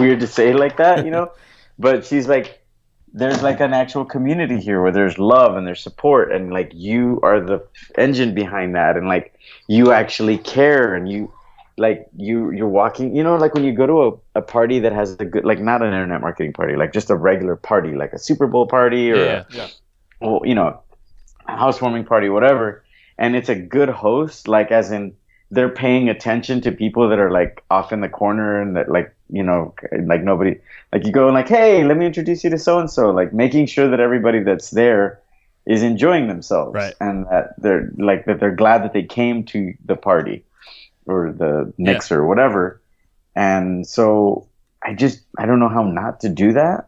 weird to say it like that, you know. But she's like, there's like an actual community here where there's love and there's support, and like you are the engine behind that, and like you actually care, and you're walking, you know, like when you go to a party that has a good, like not an Internet Marketing Party, like just a regular party, like a Super Bowl party or well, you know, a housewarming party, whatever. And it's a good host, like as in they're paying attention to people that are like off in the corner and that like, you know, like nobody, like you go and like, hey, let me introduce you to so-and-so, like making sure that everybody that's there is enjoying themselves. Right. And that they're glad that they came to the party or the Knicks or whatever. And so I don't know how not to do that.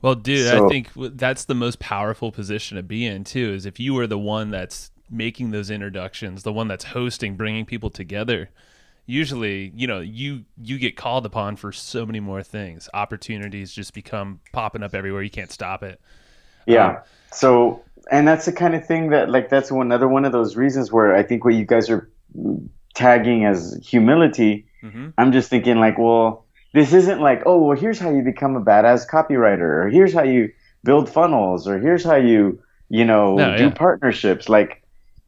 Well, dude, I think that's the most powerful position to be in too, is if you are the one that's making those introductions, the one that's hosting, bringing people together. Usually, you know, you get called upon for so many more things. Opportunities just become popping up everywhere. You can't stop it. Yeah. So, and that's the kind of thing that, like, that's another one of those reasons where I think what you guys are tagging as humility, I'm just thinking like, well, this isn't like, oh, well, here's how you become a badass copywriter, or here's how you build funnels, or here's how you do partnerships. Like,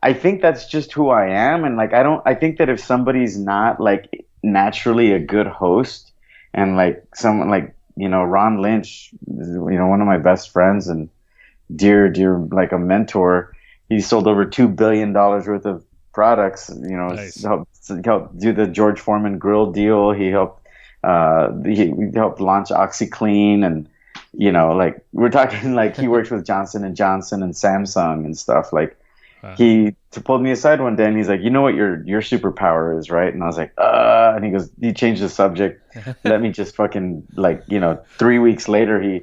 I think that's just who I am. And like, I think that if somebody's not like naturally a good host, and like someone like, you know, Ron Lynch, you know, one of my best friends and dear, like a mentor, he sold over $2 billion worth of products, you know, nice. helped do the George Foreman grill deal. He helped launch OxyClean, and, you know, like we're talking like he works with Johnson & Johnson and Samsung and stuff. Like, he pulled me aside one day and he's like, you know what your superpower is, right? And I was like, and he goes, he changed the subject. Let me just fucking, like, you know, 3 weeks later, he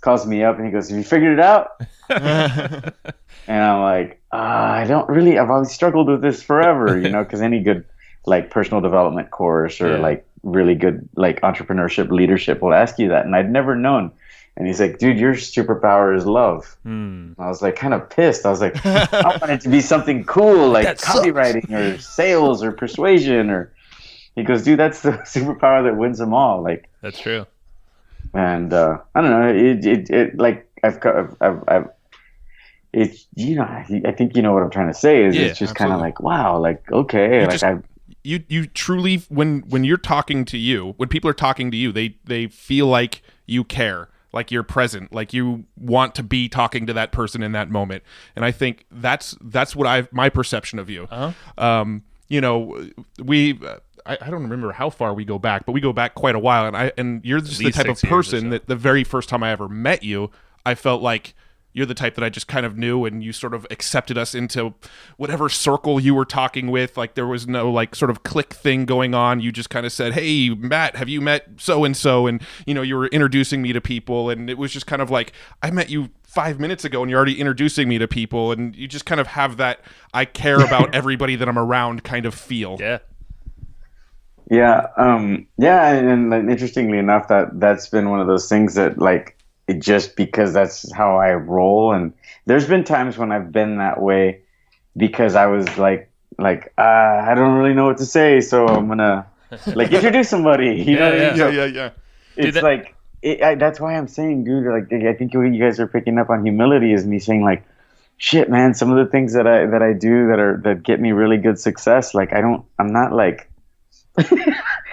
calls me up and he goes, have you figured it out? And I'm like, I've always struggled with this forever, you know, because any good like personal development course or like really good like entrepreneurship leadership will ask you that. And I'd never known. And he's like, dude, your superpower is love. I was like kind of pissed. I was like, I want it to be something cool, like copywriting or sales or persuasion. Or he goes, dude, that's the superpower that wins them all. Like, that's true. And I don't know. It like I've it, you know, I think you know what I'm trying to say. Is it's just kind of like, wow, like okay, you truly when you're talking to you, when people are talking to you, they feel like you care. Like you're present, like you want to be talking to that person in that moment, and I think that's what my perception of you. You know, I don't remember how far we go back, but we go back quite a while, and you're just the type of person that the very first time I ever met you, I felt like you're the type that I just kind of knew, and you sort of accepted us into whatever circle you were talking with. Like there was no like sort of click thing going on. You just kind of said, hey, Matt, have you met so-and-so? And, you know, you were introducing me to people, and it was just kind of like, I met you 5 minutes ago and you're already introducing me to people. And you just kind of have that, I care about everybody that I'm around kind of feel. Yeah. Yeah. And interestingly enough, that's been one of those things that like, just because that's how I roll. And there's been times when I've been that way because I was like I don't really know what to say, so I'm gonna like introduce somebody. You know what I mean? Yeah. It's like that's why I'm saying, dude, like, I think what you guys are picking up on humility is me saying, like, shit, man, some of the things that I do that get me really good success, like, I'm not like,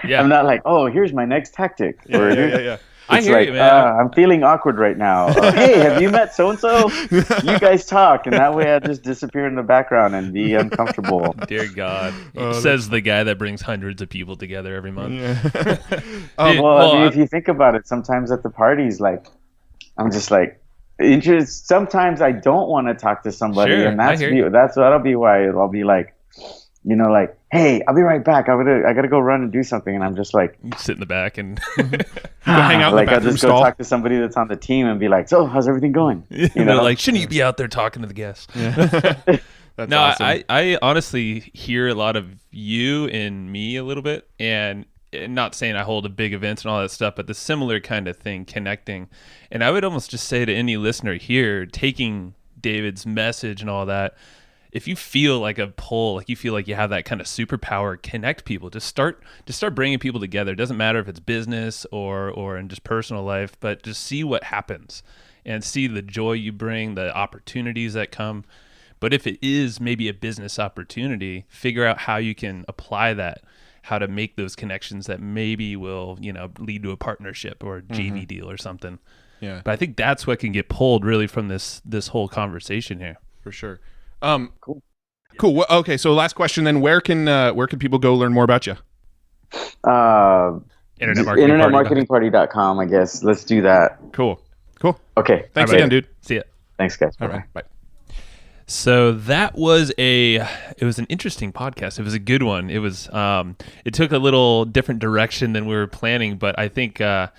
Yeah. I'm not like, oh, here's my next tactic. Or Yeah. I it's hear like, you, man. I'm feeling awkward right now. Hey, have you met so and so? You guys talk, and that way I just disappear in the background and be uncomfortable. Dear God, says the guy that brings hundreds of people together every month. Well, I mean, if you think about it, sometimes at the parties, like, I'm just like, sometimes I don't want to talk to somebody, Sure, and I hear you. that'll be why I'll be like, like, hey, I'll be right back. I gotta go run and do something, and I'm just like, You sit in the back and Go hang out in like, the I'll bathroom just go stall. talk to somebody that's on the team and be like, so how's everything going? they're like, shouldn't you be out there talking to the guests? That's No, awesome. I honestly hear a lot of you and me a little bit, and not saying I hold a big events and all that stuff, but the similar kind of thing, connecting. And I would almost just say to any listener here, taking David's message and all that, if you feel like a pull, like you feel like you have that kind of superpower, connect people. Just start bringing people together. It doesn't matter if it's business or in just personal life, but just see what happens and see the joy you bring, the opportunities that come. But if it is maybe a business opportunity, figure out how you can apply that, how to make those connections that maybe will, lead to a partnership or a JV deal or something. Yeah, But I think that's what can get pulled really from this whole conversation here. for sure. Cool. Well, okay, so last question then. Where can people go learn more about you? Internetmarketingparty.com, I guess. Let's do that. Cool. Okay. Thanks Okay. again, dude. See ya. Thanks, guys. All Bye-bye. right, bye. So that was it was an interesting podcast. It was a good one. It was it took a little different direction than we were planning, but I think now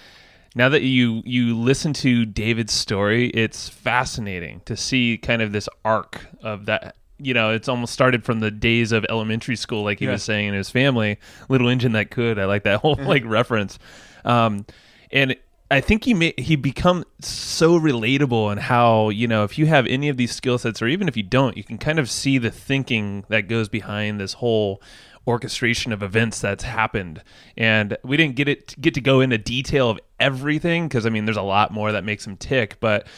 that you listen to David's story, it's fascinating to see kind of this arc of that. It's almost started from the days of elementary school, like he was saying in his family, little engine that could. I like that whole reference. And I think he become so relatable, and how, if you have any of these skill sets, or even if you don't, you can kind of see the thinking that goes behind this whole orchestration of events that's happened. And we didn't get to go into detail of everything, because there's a lot more that makes him tick, but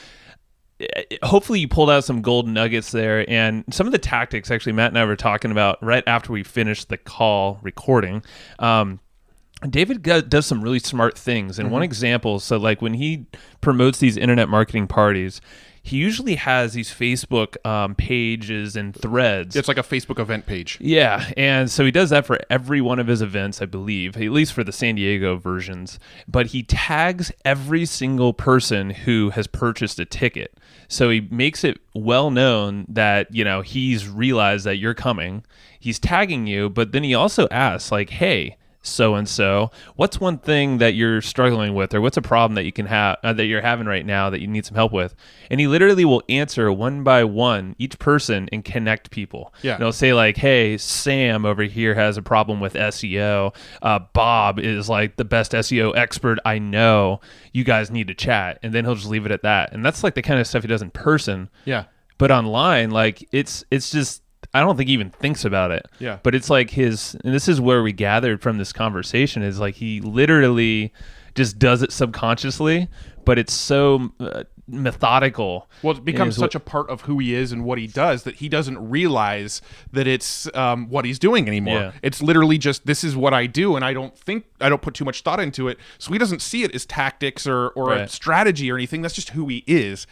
hopefully you pulled out some golden nuggets there. And some of the tactics, actually, Matt and I were talking about right after we finished the call recording. David does some really smart things. And one example, so like when he promotes these internet marketing parties, he usually has these Facebook pages and threads. It's like a Facebook event page. Yeah, and so he does that for every one of his events, I believe, at least for the San Diego versions. But he tags every single person who has purchased a ticket. So he makes it well known that, he's realized that you're coming. He's tagging you, but then he also asks, like, hey, so-and-so, what's one thing that you're struggling with, or what's a problem that you can have that you're having right now that you need some help with? And he literally will answer one by one each person and connect people. Yeah. And he'll say, like, hey, Sam over here has a problem with SEO. Bob is like the best SEO expert I know. You guys need to chat. And then he'll just leave it at that. And that's like the kind of stuff he does in person. Yeah. But online, like, it's just, I don't think he even thinks about it. Yeah. But it's like and this is where we gathered from this conversation, is like he literally just does it subconsciously, but it's so methodical. Well, it becomes such a part of who he is and what he does that he doesn't realize that it's what he's doing anymore. Yeah. It's literally just, this is what I do, and I don't put too much thought into it. So he doesn't see it as tactics or Right. a strategy or anything. That's just who he is.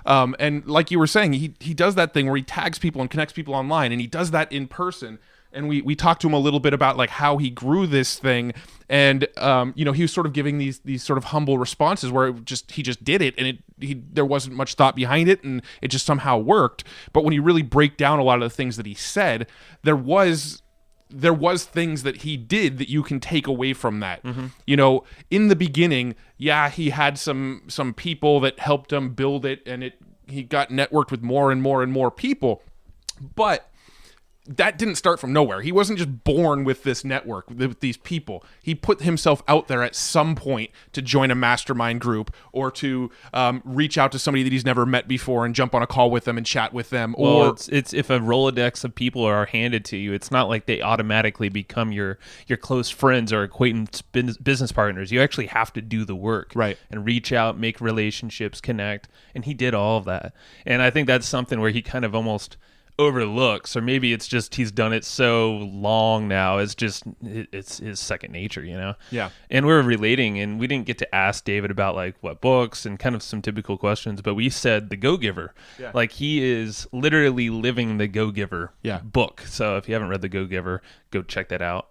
And like you were saying, he does that thing where he tags people and connects people online, and he does that in person. And we talked to him a little bit about like how he grew this thing, and he was sort of giving these sort of humble responses where he just did it, and there wasn't much thought behind it, and it just somehow worked. But when you really break down a lot of the things that he said, there was things that he did that you can take away from that. In the beginning, he had some people that helped him build it, and he got networked with more and more and more people, but that didn't start from nowhere. He wasn't just born with this network, with these people. He put himself out there at some point to join a mastermind group or to reach out to somebody that he's never met before and jump on a call with them and chat with them. Or it's if a Rolodex of people are handed to you, it's not like they automatically become your close friends or acquaintance business partners. You actually have to do the work, right? And reach out, make relationships, connect. And he did all of that. And I think that's something where he kind of almost overlooks, or maybe it's just he's done it so long now, it's his second nature, Yeah. And we're relating, and we didn't get to ask David about like what books and kind of some typical questions, but we said the Go-Giver. Like he is literally living the Go-Giver book. So if you haven't read the Go-Giver, go check that out.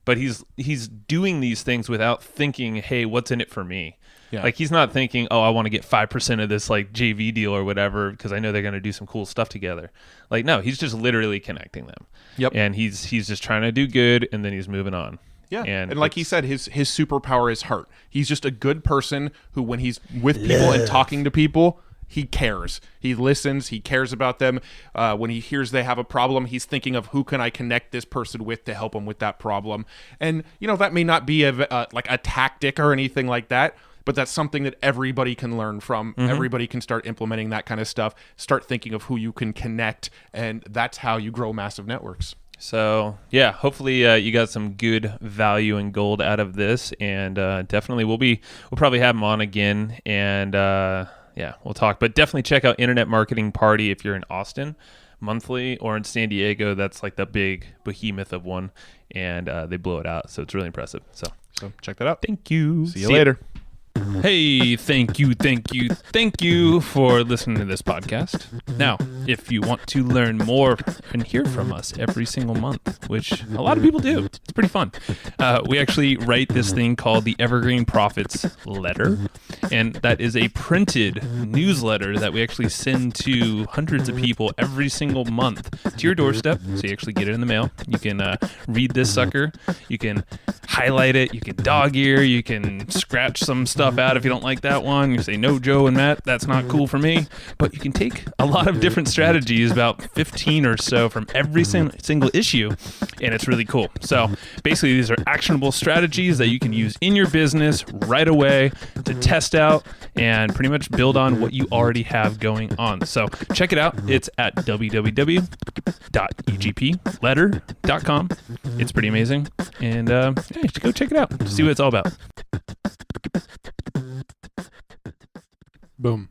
But he's doing these things without thinking, hey, what's in it for me? Like he's not thinking, oh, I want to get 5% of this like JV deal or whatever because I know they're going to do some cool stuff together. Like, no, he's just literally connecting them. Yep. And he's just trying to do good, and then he's moving on. Yeah. And like he said, his superpower is heart. He's just a good person who, when he's with people and talking to people, he cares. He listens. He cares about them. When he hears they have a problem, he's thinking of who can I connect this person with to help them with that problem. And, that may not be like a tactic or anything like that, but that's something that everybody can learn from. Mm-hmm. Everybody can start implementing that kind of stuff, start thinking of who you can connect, and that's how you grow massive networks. So, yeah, hopefully you got some good value and gold out of this, and definitely we'll probably have him on again, and we'll talk. But definitely check out Internet Marketing Party if you're in Austin monthly, or in San Diego. That's like the big behemoth of one, and they blow it out. So it's really impressive. So check that out. Thank you. See you later. Hey, thank you for listening to this podcast. Now, if you want to learn more and hear from us every single month, which a lot of people do, it's pretty fun. We actually write this thing called the Evergreen Profits Letter, and that is a printed newsletter that we actually send to hundreds of people every single month to your doorstep, so you actually get it in the mail. You can read this sucker, you can highlight it, you can dog ear, you can scratch some stuff out if you don't like that one. You say, no, Joe and Matt, that's not cool for me. But you can take a lot of different strategies, about 15 or so from every single issue, and it's really cool. So basically, these are actionable strategies that you can use in your business right away to test out and pretty much build on what you already have going on. So check it out. It's at www.egpletter.com. It's pretty amazing. And you should go check it out to see what it's all about. Boom.